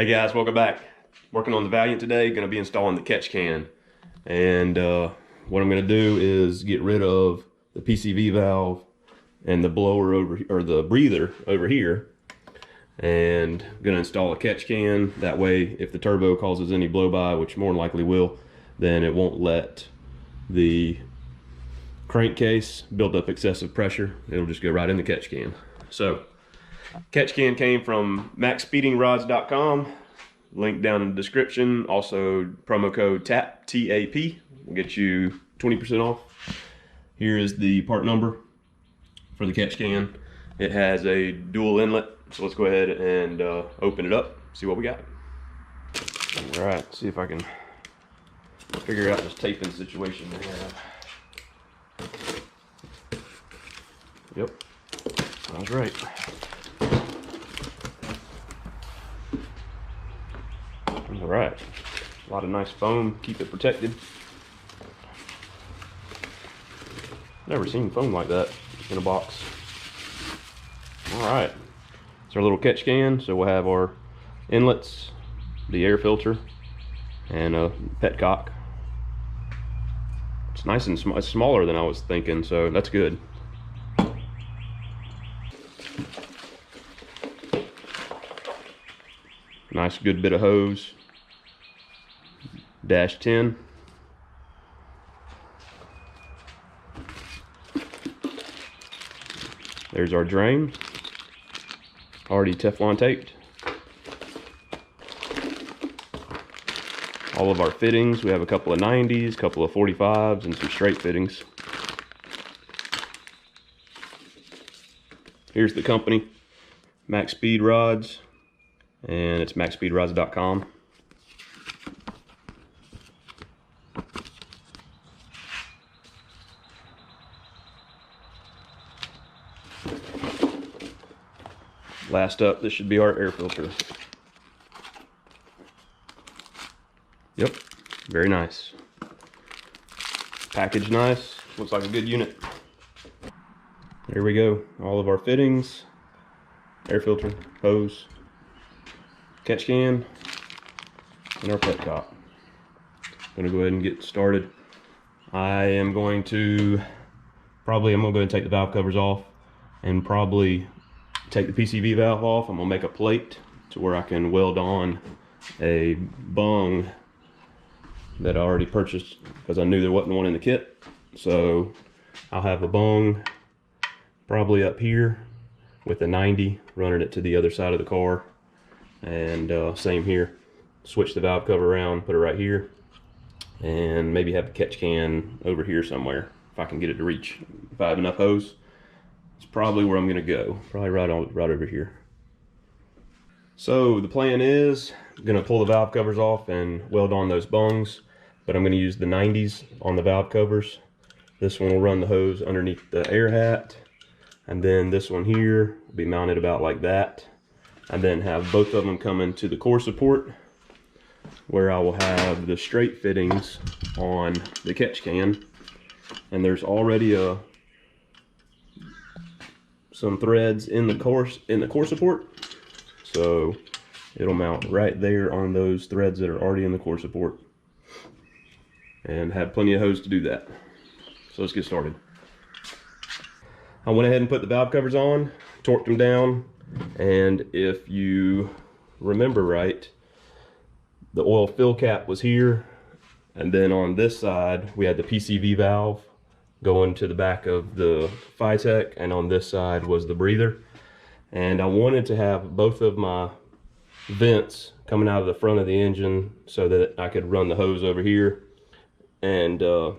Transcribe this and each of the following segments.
Hey guys, welcome back. Working on the Valiant today, going to be installing the catch can. And what I'm going to do is get rid of the PCV valve and the blower over, or the breather over here. And I'm going to install a catch can. That way, if the turbo causes any blow by, which more than likely will, then it won't let the crankcase build up excessive pressure. It'll just go right in the catch can. So, catch can came from Maxpeedingrods.com. Link down in the description. Also, promo code TAP, T-A-P, will get you 20% off. Here is the part number for the catch can. It has a dual inlet, so let's go ahead and open it up, see what we got. All right, see if I can figure out this taping situation we have. Yep, I was right. All right, a lot of nice foam, keep it protected. Never seen foam like that in a box. All right, it's our little catch can. So we'll have our inlets, the air filter, and a petcock. It's nice and it's smaller than I was thinking, so that's good. Nice good bit of hose. -10. There's our drain, already Teflon taped. All of our fittings, we have a couple of 90s, couple of 45s, and some straight fittings. Here's the company, Maxpeedrods, and it's maxpeedrods.com. Last up, this should be our air filter. Yep, very nice. Packaged nice, looks like a good unit. Here we go, all of our fittings, air filter, hose, catch can, and our petcock. I'm gonna go ahead and get started. I'm going to go ahead and take the valve covers off and probably take the PCV valve off. I'm gonna make a plate to where I can weld on a bung that I already purchased because I knew there wasn't one in the kit. So I'll have a bung probably up here with a 90 running it to the other side of the car, and same here. Switch the valve cover around, put it right here, and maybe have the catch can over here somewhere if I can get it to reach. If I have enough hose, it's probably where I'm gonna go. Probably right over here. So the plan is, I'm gonna pull the valve covers off and weld on those bungs, but I'm gonna use the 90s on the valve covers. This one will run the hose underneath the air hat, and then this one here will be mounted about like that, and then have both of them come into the core support, where I will have the straight fittings on the catch can. And there's already some threads in the core support, so it'll mount right there on those threads that are already in the core support, and have plenty of hose to do that. So let's get started. I went ahead and put the valve covers on, torqued them down, and if you remember right, the oil fill cap was here, and then on this side we had the PCV valve going to the back of the Phytech, and on this side was the breather. And I wanted to have both of my vents coming out of the front of the engine so that I could run the hose over here, and to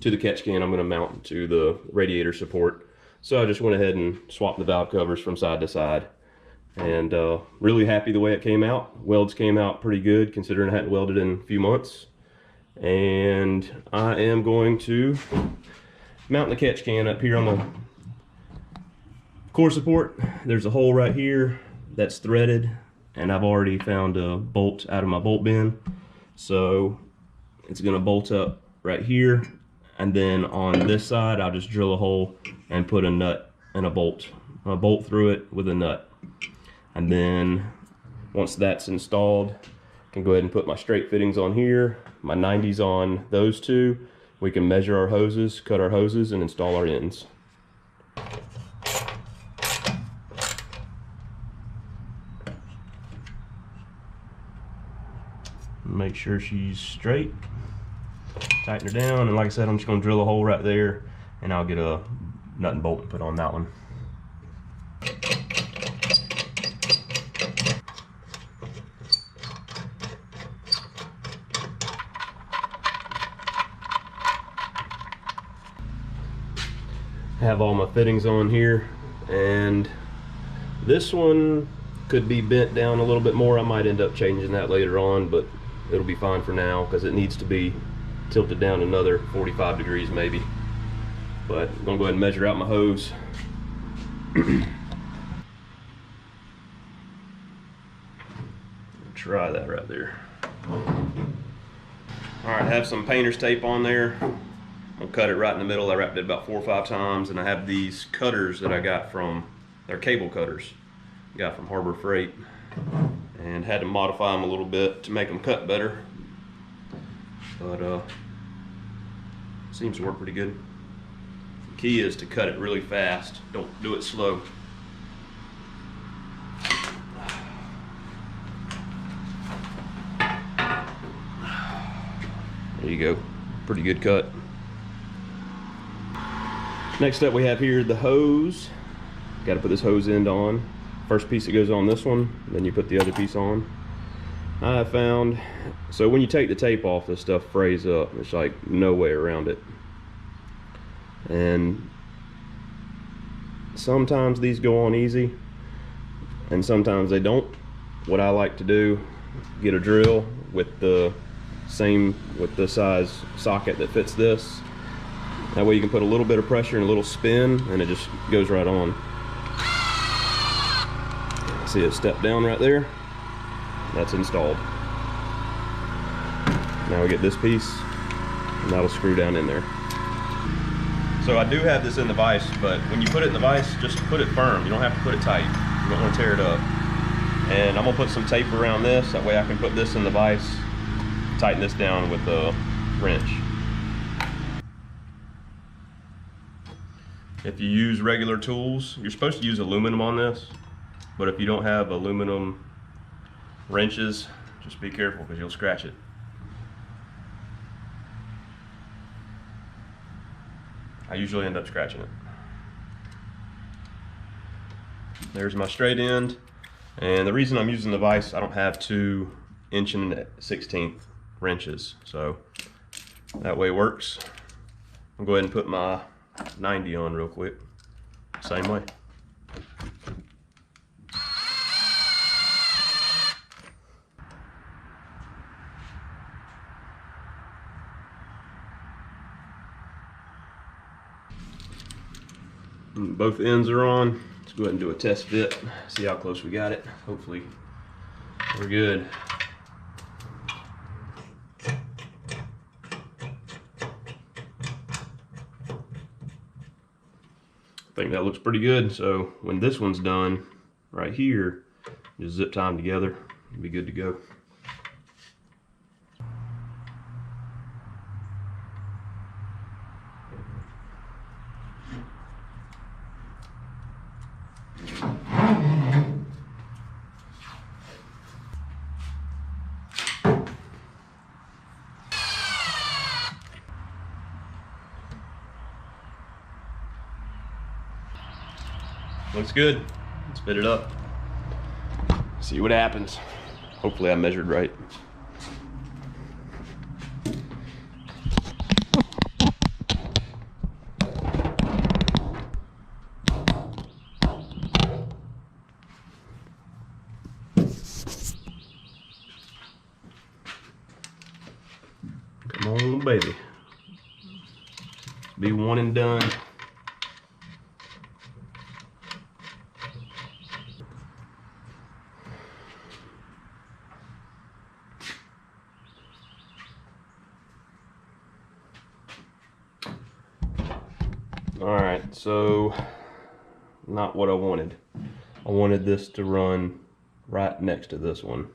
the catch can I'm going to mount to the radiator support. So I just went ahead and swapped the valve covers from side to side, and really happy the way it came out. Welds came out pretty good considering I hadn't welded in a few months. And I am going to mount the catch can up here on the core support. There's a hole right here that's threaded, and I've already found a bolt out of my bolt bin, so it's gonna bolt up right here, and then on this side I'll just drill a hole and put a nut and a bolt through it with a nut. And then Once that's installed, I can go ahead and put my straight fittings on here, my 90s on those two. We can measure our hoses, cut our hoses, and install our ends. Make sure she's straight, tighten her down, and like I said, I'm just going to drill a hole right there, and I'll get a nut and bolt and put on that one. Have all my fittings on here, and this one could be bent down a little bit more. I might end up changing that later on, but it'll be fine for now because it needs to be tilted down another 45 degrees maybe. But I'm gonna go ahead and measure out my hose. Try that right there. All right, I have some painter's tape on there. I'll cut it right in the middle. I wrapped it about 4 or 5 times, and I have these cutters that I got from, they're cable cutters, got from Harbor Freight, and had to modify them a little bit to make them cut better. But seems to work pretty good. The key is to cut it really fast. Don't do it slow. There you go. Pretty good cut. Next up we have here the hose. Got to put this hose end on. First piece that goes on this one, then you put the other piece on. I have found, so when you take the tape off, this stuff frays up. There's like no way around it. And sometimes these go on easy, and sometimes they don't. What I like to do, get a drill with the size socket that fits this. That way you can put a little bit of pressure and a little spin, and it just goes right on. See it step down right there? That's installed. Now we get this piece, and that'll screw down in there. So I do have this in the vise, but when you put it in the vise, just put it firm. You don't have to put it tight. You don't want to tear it up. And I'm gonna put some tape around this, that way I can put this in the vise, tighten this down with a wrench. If you use regular tools, you're supposed to use aluminum on this, but if you don't have aluminum wrenches, just be careful because you'll scratch it. I usually end up scratching it. There's my straight end, and the reason I'm using the vise, I don't have 2 1 1/16 wrenches, so that way it works. I'll go ahead and put my 90 on real quick, same way. Both ends are on. Let's go ahead and do a test fit, see how close we got it. Hopefully we're good. I think that looks pretty good. So when this one's done right here, just zip tie them together, it'll be good to go. Looks good. Let's fit it up. See what happens. Hopefully I measured right. Come on, baby. Be one and done. Alright, so not what I wanted. I wanted this to run right next to this one.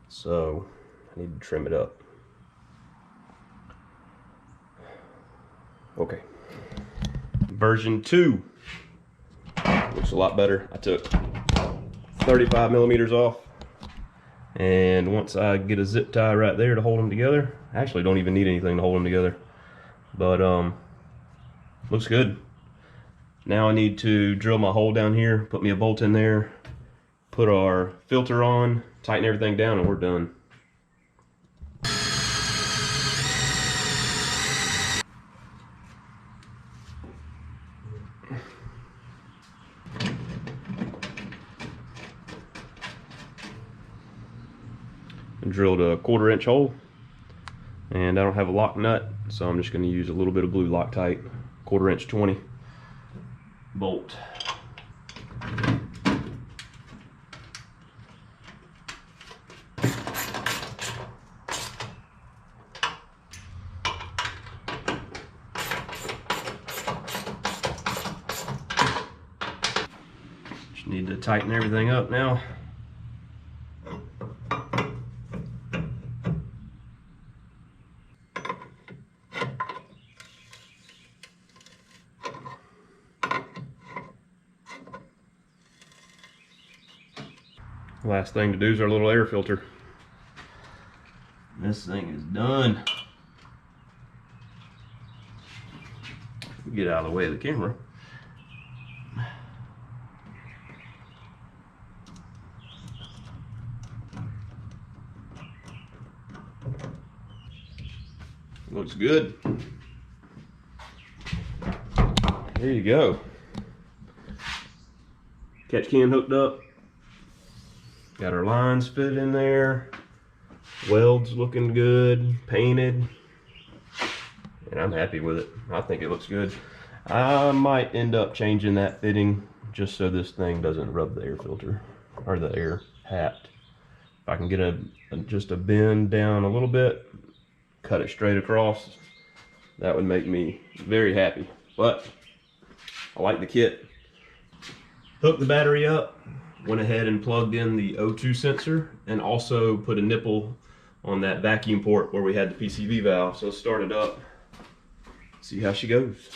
So I need to trim it up. Okay. Version 2 looks a lot better. I took 35 millimeters off, and once I get a zip tie right there to hold them together, I actually don't even need anything to hold them together, but looks good. Now I need to drill my hole down here, put me a bolt in there, put our filter on, tighten everything down, and we're done. I drilled a 1/4 inch hole, and I don't have a lock nut, so I'm just going to use a little bit of blue Loctite 1/4 inch 20 bolt. Just need to tighten everything up now. Last thing to do is our little air filter. This thing is done. Get out of the way of the camera. Looks good. There you go. Catch can hooked up. Got our lines fitted in there. Welds looking good, painted. And I'm happy with it. I think it looks good. I might end up changing that fitting just so this thing doesn't rub the air filter or the air hat. If I can get just a bend down a little bit, cut it straight across, that would make me very happy. But I like the kit. Hooked the battery up, went ahead and plugged in the O2 sensor, and also put a nipple on that vacuum port where we had the PCV valve. So start it up, see how she goes.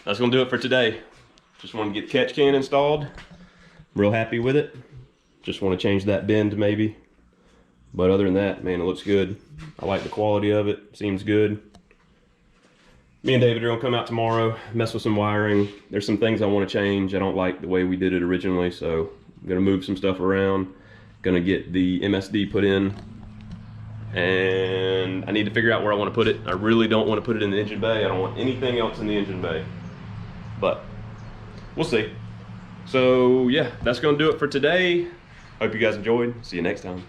That's gonna do it for today. Just want to get the catch can installed. I'm real happy with it. Just want to change that bend maybe. But other than that, man, it looks good. I like the quality of it. Seems good. Me and David are gonna come out tomorrow, mess with some wiring. There's some things I want to change. I don't like the way we did it originally, so I'm gonna move some stuff around. Gonna get the MSD put in. And I need to figure out where I want to put it. I really don't want to put it in the engine bay. I don't want anything else in the engine bay. But we'll see. So yeah, that's gonna do it for today. Hope you guys enjoyed. See you next time.